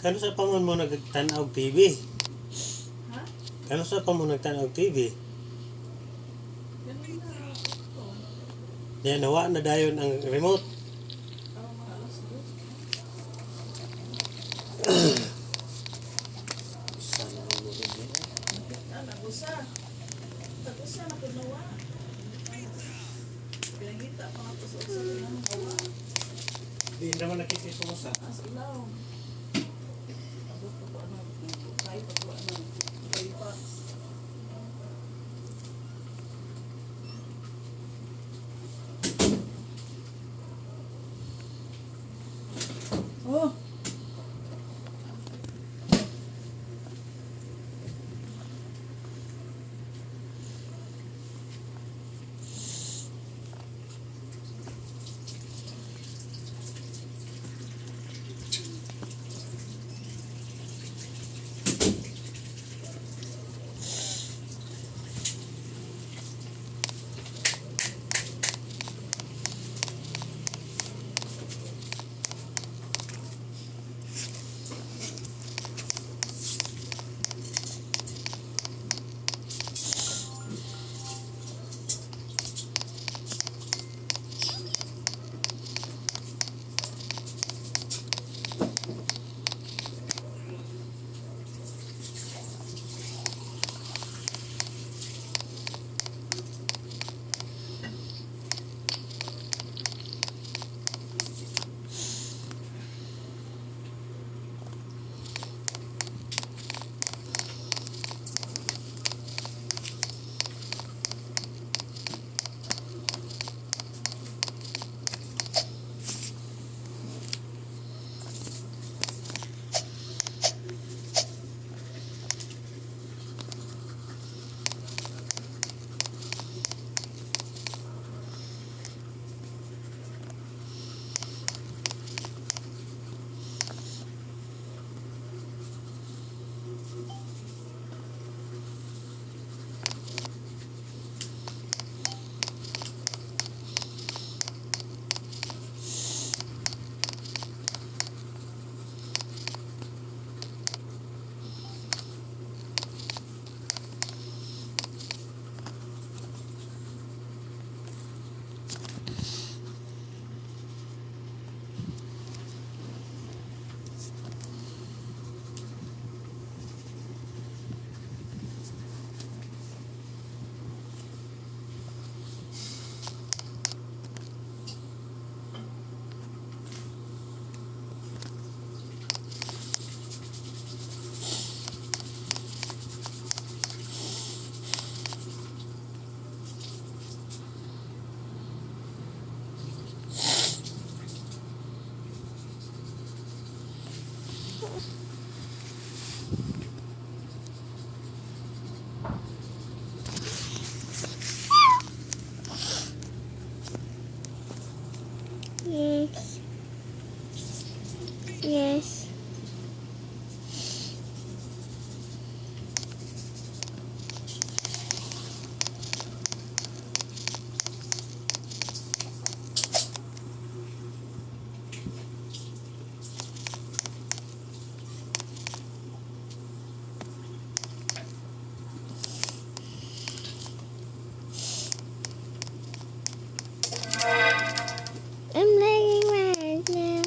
Kano sa pa mo nagtanaw TV? Ha? Kano sa pa mo nagtanaw TV? Ganun na ito. Diyan nawa na dayon ang remote. Mga alas 2. Sana mo mo din. Nagusa. Nagusa na kunawa. Pinagita pa nga sa kunawa. Di naman nakikita mo sa. As ilaw. Abot pa po ano. Kahit pa po ano. Bypass. Oh! Yes. Yes. I'm lagging right now.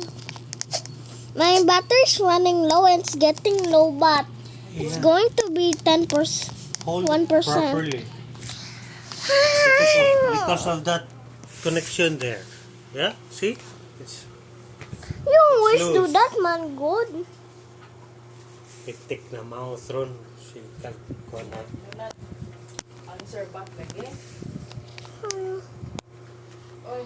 My battery's running low and it's getting low, but it's going to be 10%. Hold 1%. properly. Because of that connection there. Yeah? See? It's You always loose. do that, man. Good. Pitik na mouth ron. She can go na. Answer back lagi. Hmm. Oy.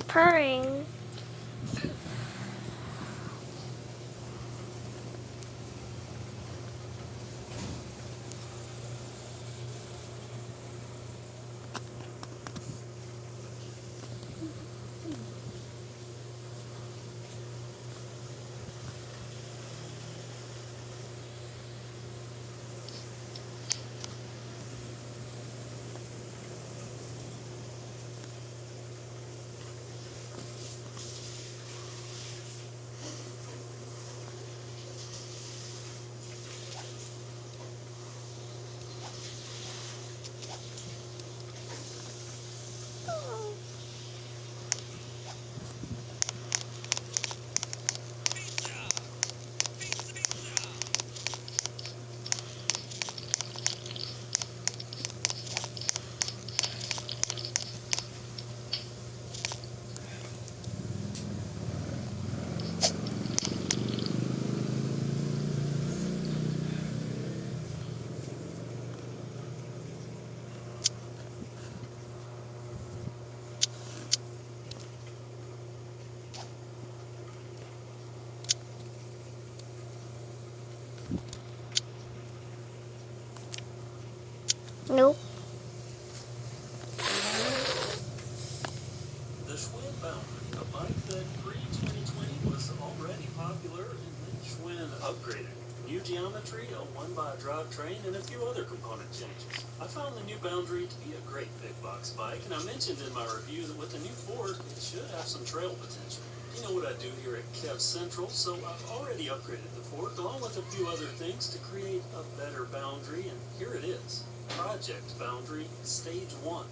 Purring. Nope. The Schwinn Boundary, a bike that pre-2020 was already popular, and then Schwinn upgraded. New geometry, a one-by-drive train, and a few other component changes. I found the new Boundary to be a great big box bike, and I mentioned in my review that with the new Ford, it should have some trail potential. You know what I do here at Kev Central, so I've already upgraded the Ford, along with a few other things to create a better Boundary, and here it is. Project Boundary Stage 1.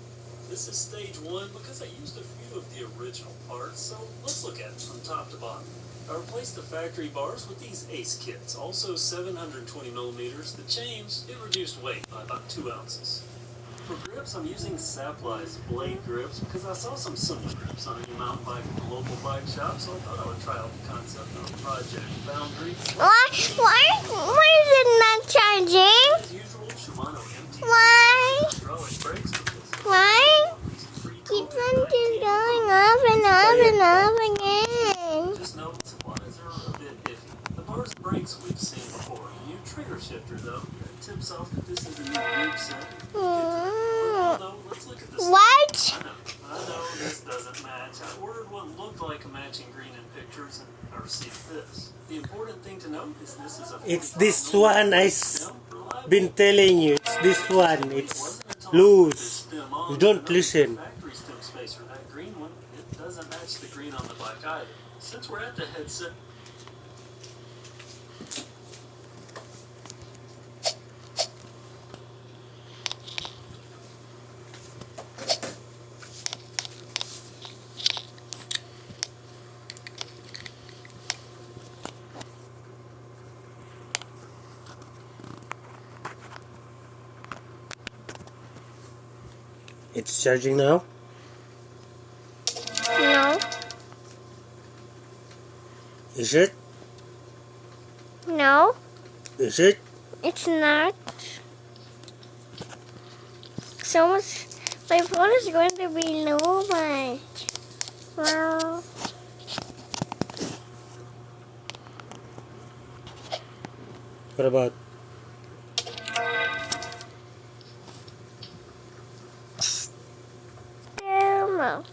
This is Stage 1 because I used a few of the original parts, so let's look at it from top to bottom. I replaced the factory bars with these ACE kits, also 720 millimeters. The change, it reduced weight by about 2 ounces. For grips, I'm using Saplai's blade grips because I saw some similar grips on a new mountain bike at the local bike shop, so I thought I would try out the concept of Project Boundary. Why is it not charging? As usual, Shimano MT Why? hydraulic brakes with this. Why? Keeps on just going up and up and up again. Just note supplies are a bit iffy. The bars and brakes we've seen before. The new trigger shifter, though, that tips off that this is a new group set. Although, let's look at this. What? I know this doesn't match. I ordered what looked like a matching green in pictures, and I received this. The important thing to note is this is a It's this one I've been telling you. It's this one. It's loose. You don't listen. Factory stem spacer, that green one, it doesn't match the green on the bike either. Since we're at the headset, It's charging now. No. Is it? No. Is it? It's not. So much. My phone is going to be low, but well. What about? Damn.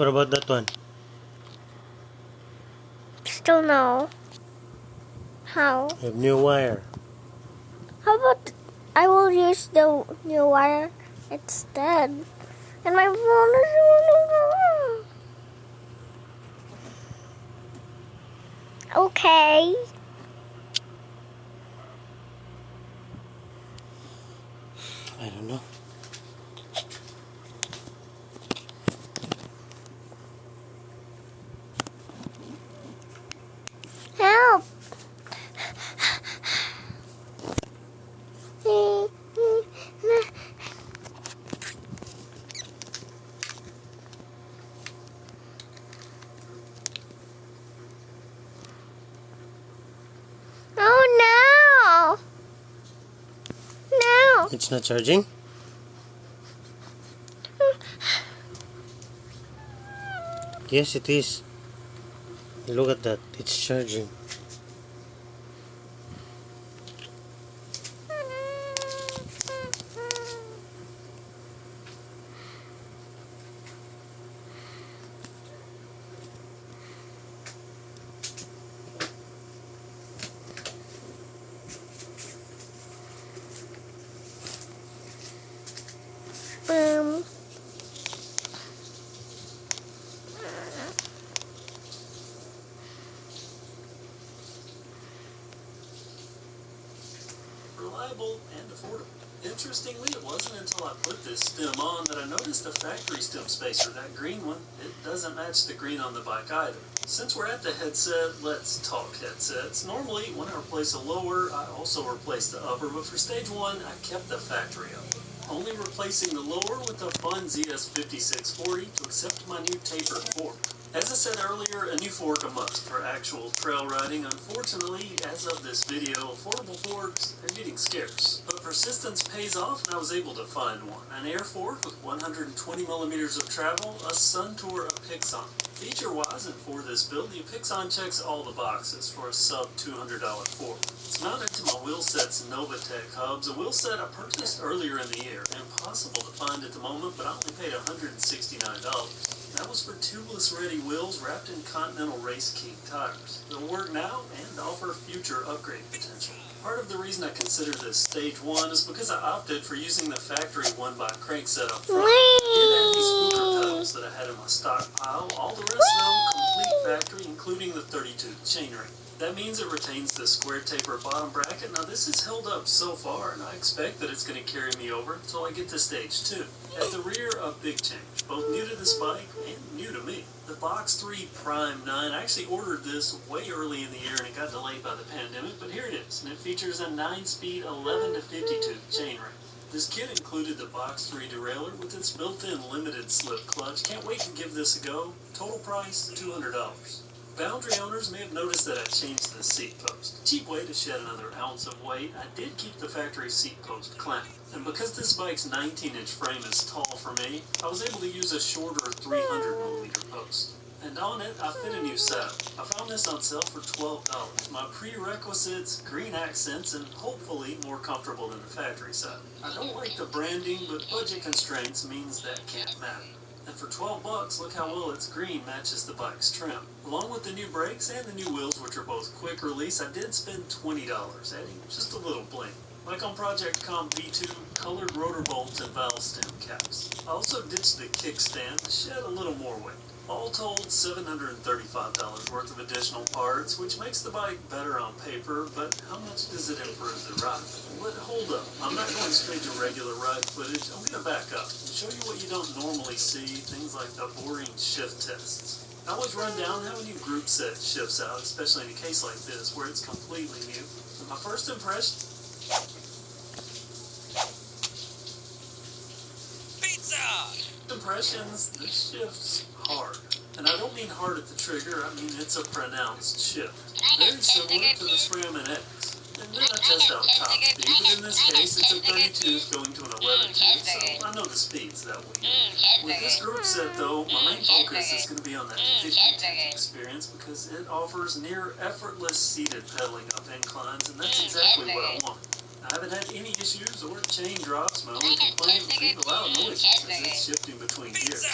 What about that one? Still no. How? You have new wire. How about I will use the new wire instead? And my phone is okay. I don't know. Help! Oh no! No! It's not charging? Yes, it is. Look at that. It's charging. Um. Reliable and affordable. Interestingly, it wasn't until I put this stem on that I noticed the factory stem spacer, that green one, it doesn't match the green on the bike either. Since we're at the headset, let's talk headsets. Normally, when I replace a lower, I also replace the upper, but for stage 1, I kept the factory upper, only replacing the lower with the Fun ZS5640 to accept my new tapered fork. As I said earlier, a new fork a must for actual trail riding. Unfortunately, as of this video, affordable forks are getting scarce. But persistence pays off, and I was able to find one. An air fork with 120 millimeters of travel, a Suntour Apixon. Feature-wise, and for this build, the Apixon checks all the boxes for a sub-$200 fork. It's mounted to my Wheelset's Novatech hubs, a wheelset I purchased earlier in the year. Impossible to find at the moment, but I only paid $169. That was for tubeless ready wheels wrapped in Continental Race King tires. They'll work now and offer future upgrade potential. Part of the reason I consider this stage 1 is because I opted for using the factory 1x crankset up front. I did add these scooter pedals that I had in my stockpile, all the rest though complete factory, including the 32 chainring. That means it retains the square taper bottom bracket. Now this has held up so far, and I expect that it's going to carry me over until I get to stage 2. At the rear, a big change, both new to this bike and new to me. The Box 3 Prime 9, I actually ordered this way early in the year and it got delayed by the pandemic, but here it is, and it features a 9-speed 11 to 52 chainring. This kit included the Box 3 derailleur with its built-in limited slip clutch. Can't wait to give this a go. Total price, $200. Boundary owners may have noticed that I changed the seat post. Cheap way to shed another ounce of weight. I did keep the factory seat post clamped. And because this bike's 19-inch frame is tall for me, I was able to use a shorter 300mm post. And on it, I fit a new saddle. I found this on sale for $12. My prerequisites, green accents, and hopefully more comfortable than the factory saddle. I don't like the branding, but budget constraints means that can't matter. And for $12, look how well its green matches the bike's trim. Along with the new brakes and the new wheels, which are both quick release, I did spend $20, adding just a little bling. Like on Project Comp V2, colored rotor bolts and valve stem caps. I also ditched the kickstand to shed a little more weight. All told, $735 worth of additional parts, which makes the bike better on paper, but how much does it improve the ride? But hold up, I'm not going straight to regular ride footage. I'm going to back up and show you what you don't normally see, things like the boring shift tests. I always run down how a new group set shifts out, especially in a case like this, where it's completely new. And my first impression... Impressions, this shift's hard. And I don't mean hard at the trigger, I mean it's a pronounced shift. Very similar to the SRAM and X. And then I test out top speed, but in this case it's a 32 going to an 11 so I know the speeds that we use. With this group set though, my main focus is going to be on that 50 experience because it offers near effortless seated pedaling up inclines, and that's exactly what I want. I haven't had any issues or chain drops. My only complaint would be the loud noise as it's shifting between gears.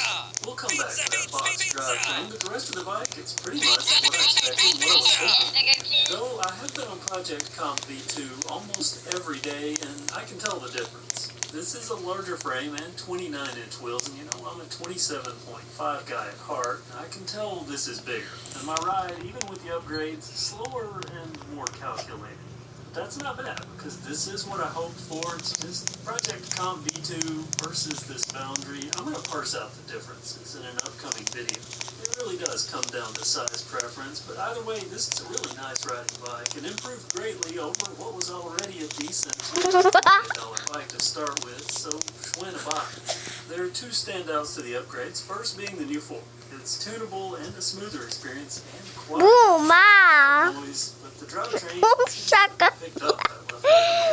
We'll come back to that box drivetrain, but the rest of the bike, it's pretty much what I expected and what I was hoping. Though I have been on Project Comp V2 almost every day, and I can tell the difference. This is a larger frame and 29-inch wheels, and you know I'm a 27.5 guy at heart. I can tell this is bigger, and my ride, even with the upgrades, is slower and more calculated. That's not bad, because this is what I hoped for. It's just Project Comp V2 versus this Boundary. I'm going to parse out the differences in an upcoming video. It really does come down to size preference, but either way, this is a really nice riding bike and improved greatly over what was already a decent $200 bike to start with, so Schwinn a bike. There are two standouts to the upgrades, first being the new fork. It's tunable and a smoother experience and quiet noise, but the drivetrain picked up that leftover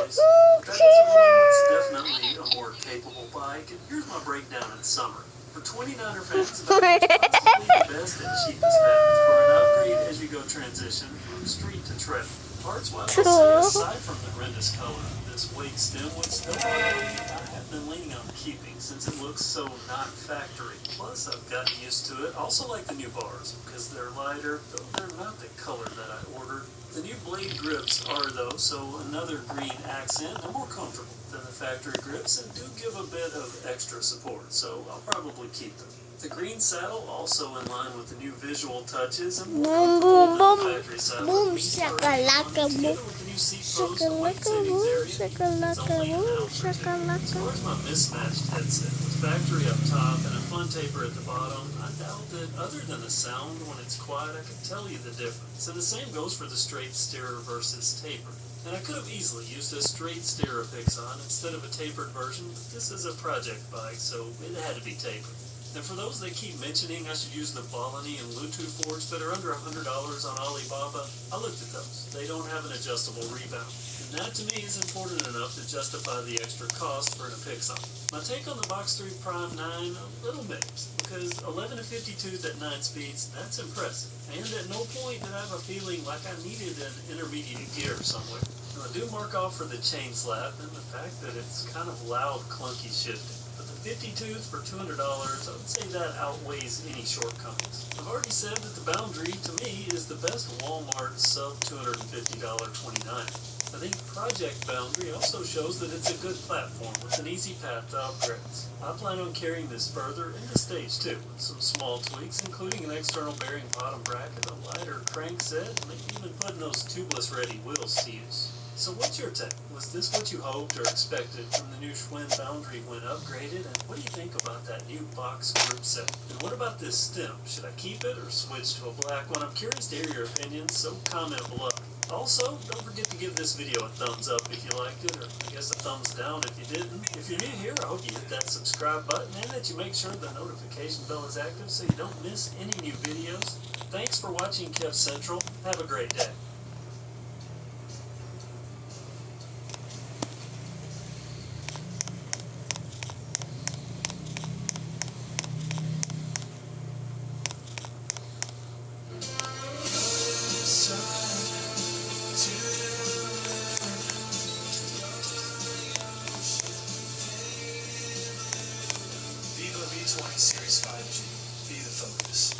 noise. But that doesn't mean it's definitely a more capable bike, and here's my breakdown in summary. For 29er fans, it's possibly the best and cheapest package for an upgrade as you go transition from street to trail. Parts-wise, I'll say, aside from the horrendous color of this weight stem, which still I have been leaning on keeping since it looks so not factory. Plus, I've gotten used to it. Also like the new bars because they're lighter, though they're not the color that I ordered. The new blade grips are, though, so another green accent. They're more comfortable than the factory grips and do give a bit of extra support, so I'll probably keep them. The green saddle also in line with the new visual touches and more comfortable than the factory saddle. Boom, shakalaka, boom. Together with the new seat post and weight savings area, it's only an hour for two. As far as my mismatched headset with factory up top and a fun taper at the bottom, I doubt that other than the sound when it's quiet, I can tell you the difference. And the same goes for the straight steerer versus taper. And I could have easily used a straight steerer Pixon instead of a tapered version, but this is a project bike, so it had to be tapered. And for those that keep mentioning I should use the Balani and Bluetooth forks that are under $100 on Alibaba, I looked at those. They don't have an adjustable rebound. And that to me is important enough to justify the extra cost for a Pixon. My take on the Box 3 Prime 9, a little mixed, because 11 to 52 at 9 speeds, that's impressive. And at no point did I have a feeling like I needed an intermediate gear somewhere. Now, I do mark off for the chain slap and the fact that it's kind of loud, clunky shifting. But the 52s for $200, I would say that outweighs any shortcomings. I've already said that the Boundary, to me, is the best Walmart sub $250 29. I think Project Boundary also shows that it's a good platform with an easy path to upgrades. I plan on carrying this further into Stage 2 with some small tweaks, including an external bearing bottom bracket, a lighter crank set, and maybe even putting those tubeless ready wheels to use. So what's your take? Was this what you hoped or expected from the new Schwinn Boundary when upgraded? And what do you think about that new box group set? And what about this stem? Should I keep it or switch to a black one? I'm curious to hear your opinions, so comment below. Also, don't forget to give this video a thumbs up if you liked it, or I guess a thumbs down if you didn't. If you're new here, I hope you hit that subscribe button and that you make sure the notification bell is active so you don't miss any new videos. Thanks for watching Kev Central. Have a great day. V20 Series 5G. Be the focus.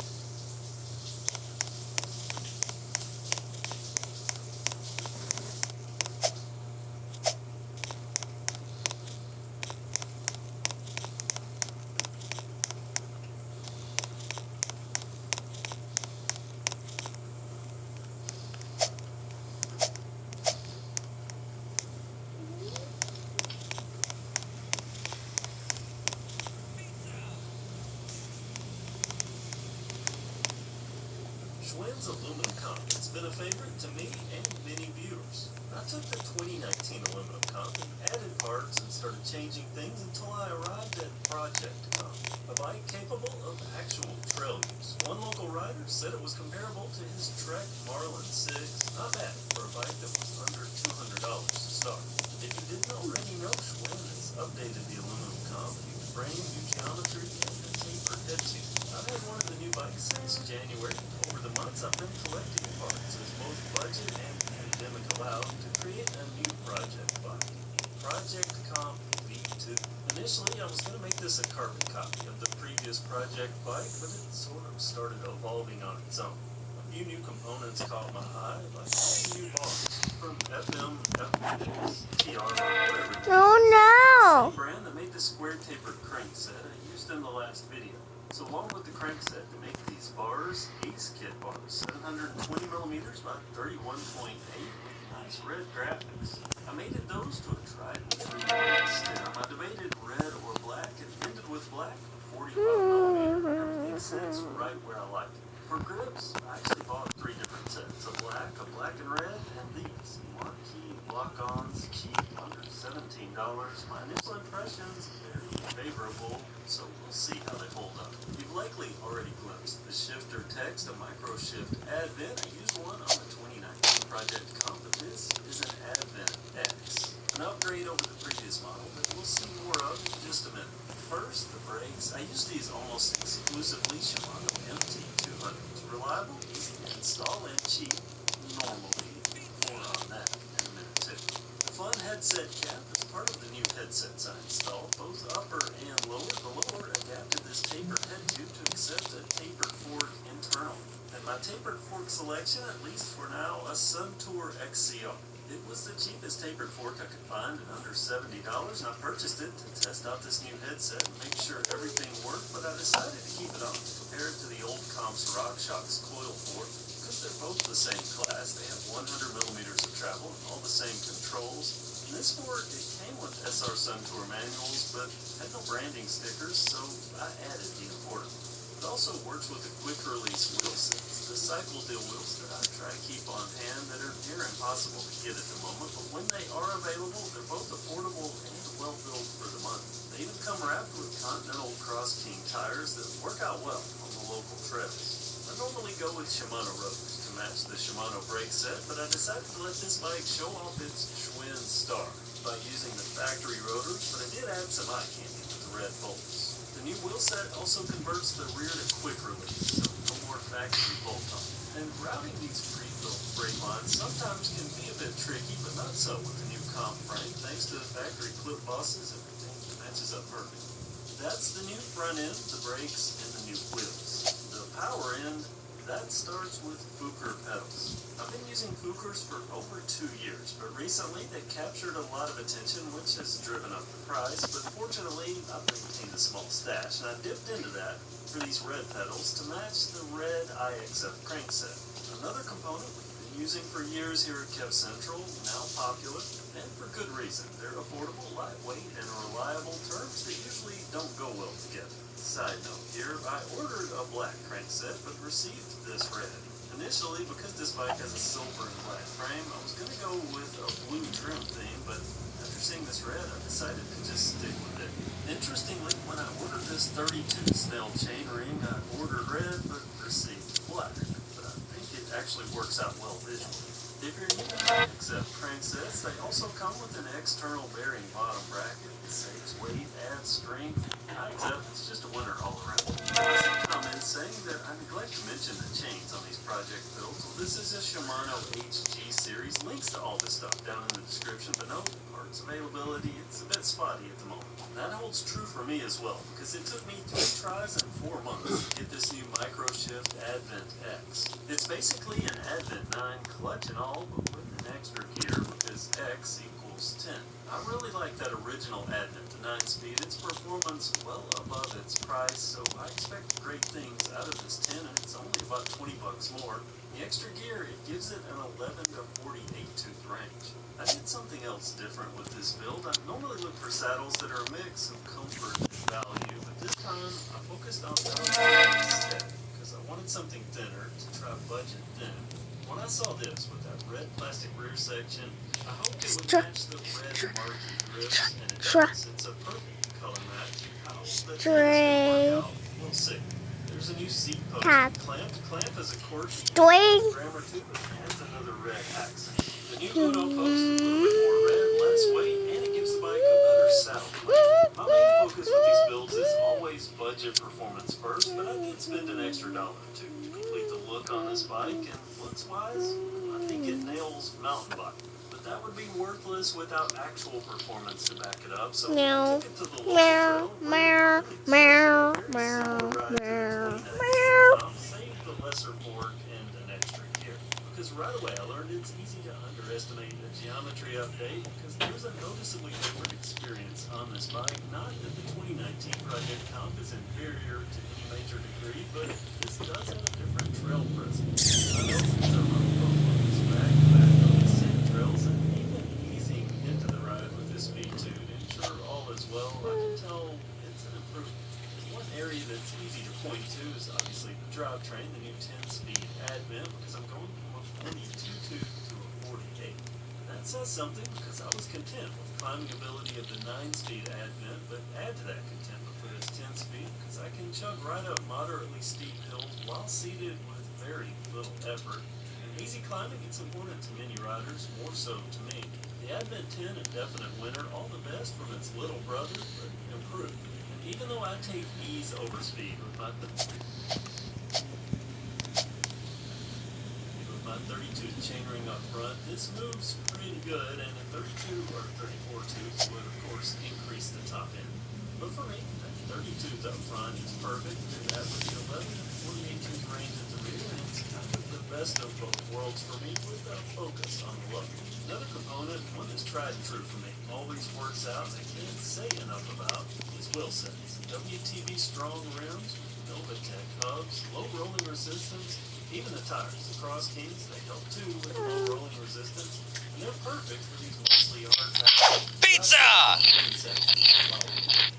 Schwinn's aluminum comp has been a favorite to me and many viewers. I took the 2019 aluminum comp and added parts and started changing things until I arrived at Project Comp, a bike capable of actual trail use. One local rider said it was comparable to his Trek Marlin 6. Not bad for a bike that was under $200 to start. If you didn't already know, Schwinn has updated the aluminum comp with frame, new geometry, and a tapered head tube. I've had one of the new bikes since January. Over the months, I've been collecting parts as both budget and pandemic allowed to create a new project bike. Comp V2. Initially, I was going to make this a carbon copy of the previous project bike, but it sort of started evolving on its own. A few new components caught my eye, like new bars from FM, FX, TR, whatever. Oh no! Same brand that made the square tapered crankset I used in the last video. So along with the crankset to make these bars, Ace Kit bars, 720 millimeters by 31.8 with nice red graphics. I mated those to a tried and true stem. I debated red or black and ended with black, 45 millimeter. Everything sits right where I like it. For grips, I actually bought 3 different sets, a black and red, and these marquee lock-ons, cheap, under $17. My initial impressions, very favorable, so we'll see how they hold up. You've likely already glimpsed the shifter text, a micro shift Advent. I used one on the 2019 Project Comp, but this is an Advent X, an upgrade over the previous model that we'll see more of in just a minute. First, the brakes. I use these almost exclusively Shimano MT200s. Reliable, easy to install, and cheap. Normally, more on that in a minute too. The fun headset cap is part of the new headsets I installed, both upper and lower. The lower adapted this tapered head tube to accept a tapered fork internal. And my tapered fork selection, at least for now, a Suntour XCR. It was the cheapest tapered fork I could find at under $70, and I purchased it to test out this new headset and make sure everything worked, but I decided to keep it on. Compared to the old Comp's RockShox coil fork, because they're both the same class, they have 100 millimeters of travel and all the same controls. And this fork, it came with SR Suntour manuals, but had no branding stickers, so I added the important. It also works with the quick release wheel sets, the cycle deal wheels that I try to keep on hand that are near impossible to get at the moment, but when they are available, they're both affordable and well built for the money. They even come wrapped with Continental Cross King tires that work out well on the local trails. I normally go with Shimano rotors to match the Shimano brake set, but I decided to let this bike show off its Schwinn star by using the factory rotors, but I did add some eye candy with the red bolts. The new wheel set also converts the rear to quick release, so no more factory bolt-on. And routing these pre-built brake lines sometimes can be a bit tricky, but not so with the new Comp frame. Thanks to the factory clip bosses, everything matches up perfect. That's the new front end, the brakes, and the new wheels. The power end, that starts with Fuker pedals. I've been using Fukers for over 2 years, but recently they captured a lot of attention, which has driven up the price, but fortunately I've maintained a small stash, and I dipped into that for these red pedals to match the red IXF crankset. Another component we've been using for years here at Kev Central, now popular, and for good reason. They're affordable, lightweight, and reliable, terms that usually don't go well together. Side note here, I ordered a black crankset, but received this red. Initially, because this bike has a silver and black frame, I was going to go with a blue trim theme, but after seeing this red, I decided to just stick with it. Interestingly, when I ordered this 32 snail chain ring, I ordered red, but received black. But I think it actually works out well visually. If you're new to IXF cranksets, they also come with an external bearing bottom bracket. It saves weight, adds strength. IXF is just a winner all around. I see comments saying that I neglect to mention the chains on these project builds. Well, this is a Shimano HG series. Links to all this stuff down in the description, but no parts availability. It's a bit spotty at the moment. That holds true for me as well, because it took me 3 tries and 4 months to get this new Microshift Advent X. It's basically an Advent 9 clutch and all, but with an extra gear, because X equals 10. I really like that original Advent, the 9-speed. Its performance well above its price, so I expect great things out of this 10, and it's only about 20 bucks more. The extra gear, it gives it an 11 to 48 tooth range. I did something else different with this build. I normally look for saddles that are a mix of comfort and value, but this time I focused on value instead, because I wanted something thinner to try budget thin. When I saw this with that red plastic rear section, I hoped it would match the red marquee grips, and it does. It's a perfect color match. How the things will work out, we'll see. There's a new seat post clamp is a quirky grammar too, but it adds another red accent. The new Uno post, a little bit more red, less weight, and it gives the bike a better saddle clamp. My main focus with these builds is always budget performance first, but I did spend an extra $1 or $2 to complete the look on this bike, and looks-wise, I think it nails mountain bike. The that would be worthless without actual performance to back it up. So Meow. I took it to the local Meow, trail. meow, meow, meow, meow. Save the lesser fork and an extra gear. Because right away I learned it's easy to underestimate the geometry update because there's a noticeably different experience on this bike. Not that the 2019 Project Comp is inferior to any major degree, but this does have a different trail presence. I know these are road back to back on the same trails, and even easing into the ride with this V2 to ensure all is well, I can tell it's an improvement. One area that's easy to point to is obviously the drivetrain, the new 10-speed advent, because I'm going from a 42.2 to a 48. And that says something because I was content with the climbing ability of the 9-speed advent, but add to that contentment for this 10-speed because I can chug right up moderately steep hills while seated with very little effort. And easy climbing, it's important to many riders, more so to me. The Advent 10 a definite winner, all the best from its little brother, but improved. And even though I take ease over speed with my 32 chainring up front, this moves pretty good, and a 32 or 34.2 would of course increase the top end. But for me, that 32 up front is perfect, and that with the 11 and 48 tooth range at the rear, and it's kind of the best of both worlds for me with a focus on the look. Another component, one that's tried and true for me, always works out, and I can't say enough about, is wheel sets. WTB strong rims, Novatech hubs, low rolling resistance, even the tires, the Cross Kings, they help too with the low rolling resistance, and they're perfect for these mostly hard packed pizza!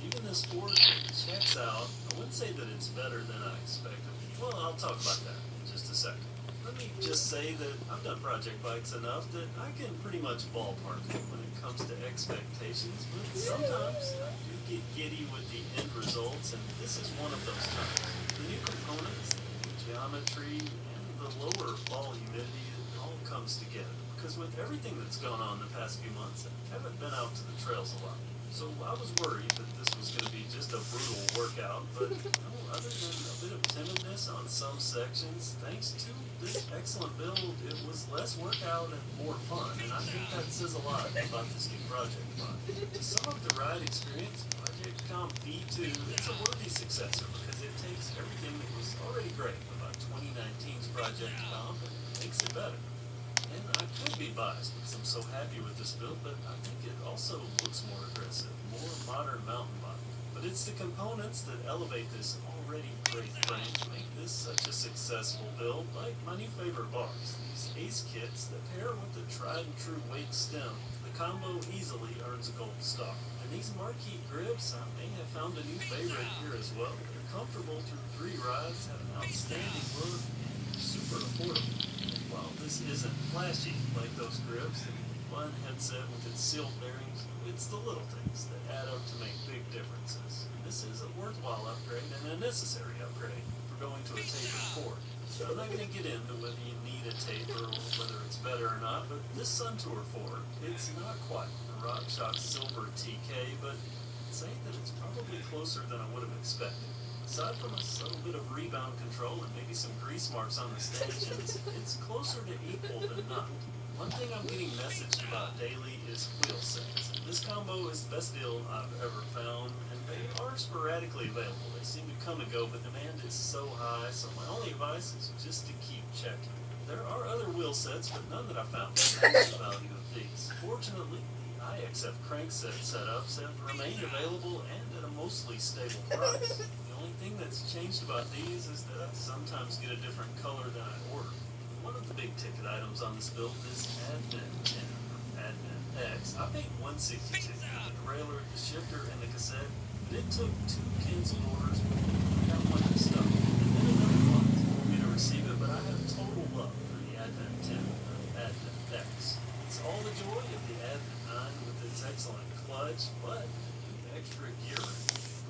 Even this Ford checks out. I wouldn't say that it's better than I expected. Well, I'll talk about that in just a second. Let me just say that I've done project bikes enough that I can pretty much ballpark it when it comes to expectations, but sometimes I do get giddy with the end results, and this is one of those times. The new components, the geometry, and the lower fall humidity, it all comes together. Because with everything that's gone on the past few months, I haven't been out to the trails a lot. So I was worried that this was going to be just a brutal workout, but no, other than a bit of timidness on some sections, thanks to this excellent build, it was less workout and more fun, and I think that says a lot about this new project bike. To sum up the ride experience, Project Comp V2 is a worthy successor because it takes everything that was already great about 2019's Project Comp and makes it better. And I could be biased because I'm so happy with this build, but I think it also looks more aggressive, more modern mountain bike. But it's the components that elevate this already great frame to make this such a successful build, like my new favorite bars, these Ace kits that pair with the tried and true weight stem. The combo easily earns a gold star. And these marquee grips, I may have found a new favorite here as well. They're comfortable through 3 rides, have an outstanding look, and super affordable. While this isn't flashy like those grips, the fun headset with its sealed bearings, it's the little things that add up to make big differences. This is a worthwhile upgrade and a necessary upgrade for going to a tapered Ford. So I'm not going to get into whether you need a taper or whether it's better or not, but this Suntour Ford, it's not quite a RockShox Silver TK, but I'd say that it's probably closer than I would have expected. Aside from a subtle bit of rebound control and maybe some grease marks on the stanchions, it's closer to equal than not. One thing I'm getting messaged about daily is wheel sets. This combo is the best deal I've ever found, and they are sporadically available. They seem to come and go, but demand is so high, so my only advice is just to keep checking. There are other wheel sets, but none that I found that match the value of these. Fortunately, the IXF crankset setups have remained available and at a mostly stable price. The only thing that's changed about these is that I sometimes get a different color than I ordered. One of the big ticket items on this build is Advent 10 or Advent X. I paid $162 for the derailleur, the shifter, and the cassette, but it took 2 canceled orders before I got one in stock. And then another month for me to receive it, but I have total love for the Advent 10 or Advent X. It's all the joy of the Advent 9 with its excellent clutch, but the extra gear.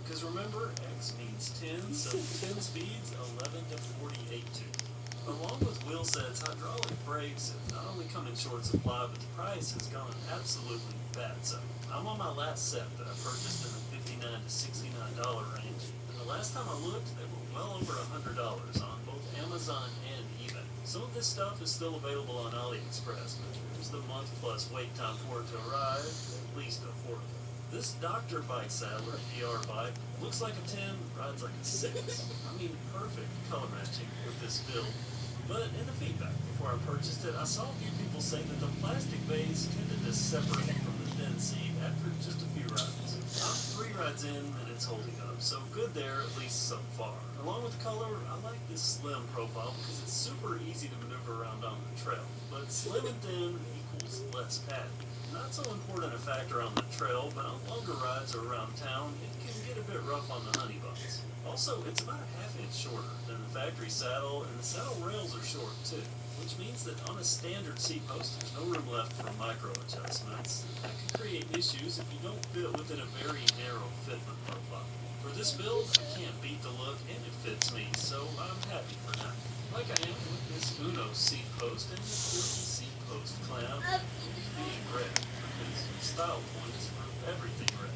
Because remember, X means 10, so 10 speeds, 11 to 48 tooth. Along with wheel sets, hydraulic brakes have not only come in short supply, but the price has gone absolutely batso. I'm on my last set that I purchased in the $59 to $69 range, and the last time I looked, they were well over $100 on both Amazon and eBay. Some of this stuff is still available on AliExpress, but there's the month plus wait time for it to arrive, at least affordable. This Doctor Bike saddle or DR bike looks like a 10, rides like a 6. I mean, perfect color matching with this build. But in the feedback before I purchased it, I saw a few people say that the plastic base tended to separate from the thin seat after just a few rides. I'm 3 rides in and it's holding up, so good there, at least so far. Along with the color, I like this slim profile because it's super easy to maneuver around on the trail. But slim and thin equals less padding. Not so important a factor on the trail, but on longer rides or around town, it can get a bit rough on the honey buns. Also, it's about a ½ inch shorter than the factory saddle, and the saddle rails are short too, which means that on a standard seat post, there's no room left for micro adjustments. That can create issues if you don't fit within a very narrow fitment profile. For this build, I can't beat the look, and it fits me, so I'm happy for now. Like I am with this Uno seat post and the quirky seat post clamp being red, because style points for everything red.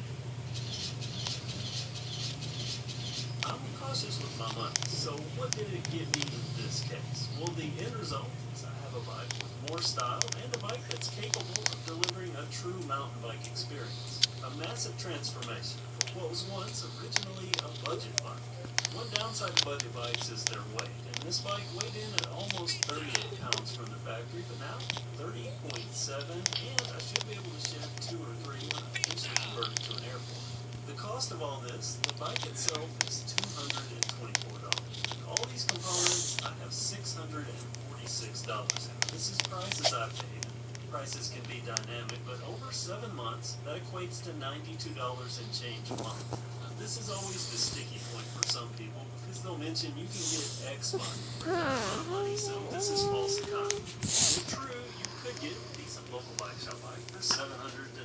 I'm cautious with my money, so what did it get me in this case? Well, the end result is I have a bike with more style and a bike that's capable of delivering a true mountain bike experience. A massive transformation from what was once originally a budget bike. One downside to budget bikes is their weight, and this bike weighed in at almost 38 pounds from the factory, but now 30.7, and I should be able to shed 2 or 3 when I eventually convert it to an airport. The cost of all this, the bike itself is $224. And all these components, I have $646 in. This is prices I've paid. Prices can be dynamic, but over 7 months, that equates to $92 and change a month. Now, this is always the sticky point for some people because they'll mention you can get X money for that money, so this is false economy. If true, you could get a decent local bike shop bike for $700 to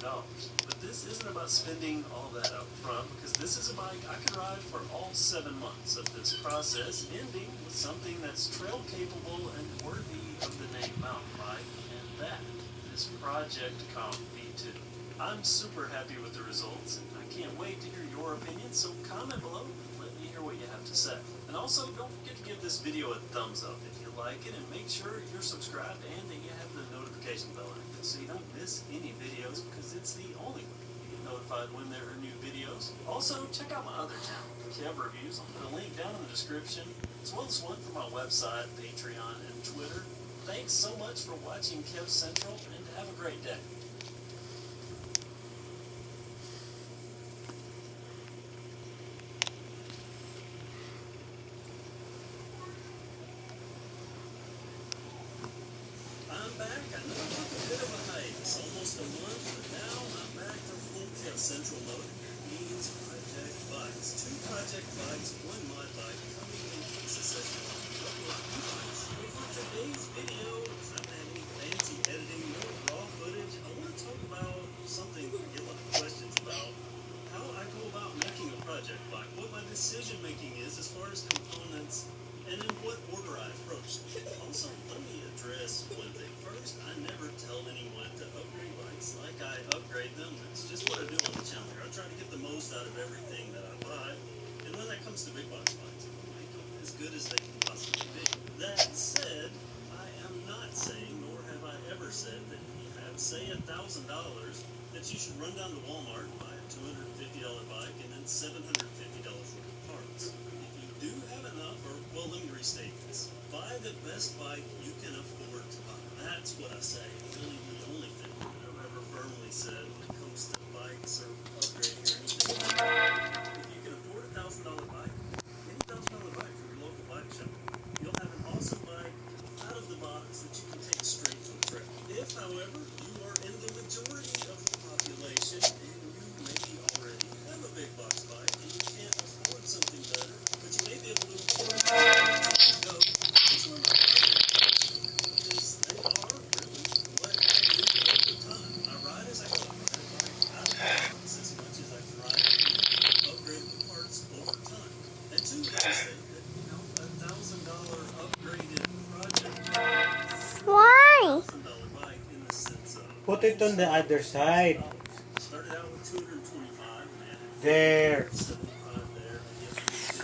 $900. But this isn't about spending all that up front because this is a bike I can ride for all 7 months of this process, ending with something that's trail capable and worthy of the name mountain bike, and that is Project Comp V2. I'm super happy with the results, and I can't wait to hear your opinion, so comment below and let me hear what you have to say. And also, don't forget to give this video a thumbs up if you like it, and make sure you're subscribed and that you have the notification bell active so you don't miss any videos, because it's the only way you get notified when there are new videos. Also, check out my other channel, Kev Reviews. I'll put a link down in the description, as well as one for my website, Patreon, and Twitter. Thanks so much for watching Kev Central, and have a great day. I'm back. I know I took a bit of a hiatus, almost a month, but now I'm back to full Kev Central mode. Means project bikes. 2 project bikes, 1 mod bike, coming in succession. For today's video, it's not gonna have any fancy editing, no raw footage. I want to talk about something I get a lot of questions about. How I go about making a project bike, what my decision making is as far as components, and in what order I approach them. Also, let me address one thing. First, I never tell anyone to upgrade bikes like I upgrade them. It's just what I do on the channel here. I try to get the most out of everything that I buy. And when that comes to big box bikes, I make them as good as they can possibly be. That said, I am not saying, nor have I ever said, that if you have, say, $1,000, that you should run down to Walmart and buy a $250 bike and then $750 worth of parts. If you do have enough, or, well, let me restate this. Buy the best bike you can afford to buy. That's what I say. Really the only thing that I've ever firmly said when it comes to bikes or upgrading or anything. If you can afford a $1,000 bike, get a $1,000 bike from your local bike shop. You'll have an awesome bike out of the box that you can take straight to a trail. If, however, you are in the majority of the population and you maybe already have a big box bike and you can't afford something better, but you may be able to afford something to go, it's one of my favorite bikes because they are really what I do all the time. I ride as I go. I ride a bike out of the box as much as I can ride and upgrade the parts over time. And two, let me say that, you know, a $1,000 upgraded project, Why? $1,000 bike in the sense of Put it on the other side. started out with 225 and added There. 75 there. I guess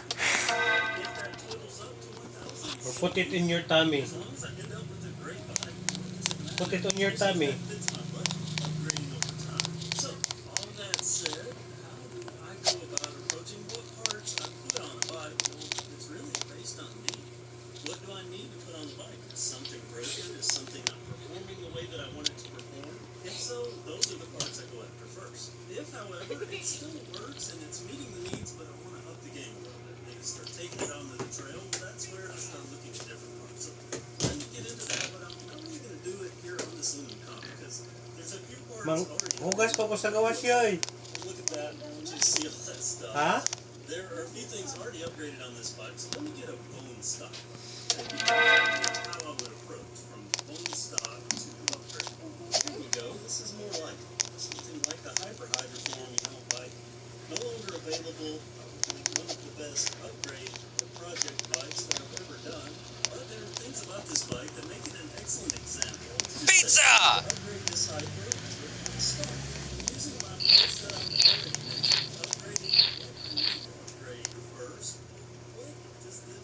if that totals up to 1,000. For Put it in your tummy. As long as I end up with a great bike, it doesn't Put it matter. on your As long as tummy. that fits my budget, upgrading over time. So, all that said, how do I go about approaching what parts I put on a bike? Well, it's really based on need. What do I need to put on the bike? Is something broken? Is something not performing the way that I want it to perform? If so, those are the parts I go after first. If, however, it still works and it's meeting the needs, but I want to up the game a little bit, maybe start taking it onto the trail, well, that's where I start looking at different parts. So, let me get into that, but I'm not really going to do it here on this Lumen Com because there's a few parts Mang already. hugas pa ko sa gawas yoy. Look at that, just see all that stuff. Ha? There are a few things already upgraded on this bike, so let me get a bone stock. How I would approach from bone stock to upgrade. Here we go. This is more like something like the Hyper Hydroform, bike. No longer available. One of the best upgrade project bikes that I've ever done. But there are things about this bike that make it an excellent example. Pizza! Upgrade this Hyper to a stock. Using my parts that I've already mentioned. Upgrading what I need to upgrade first. What does the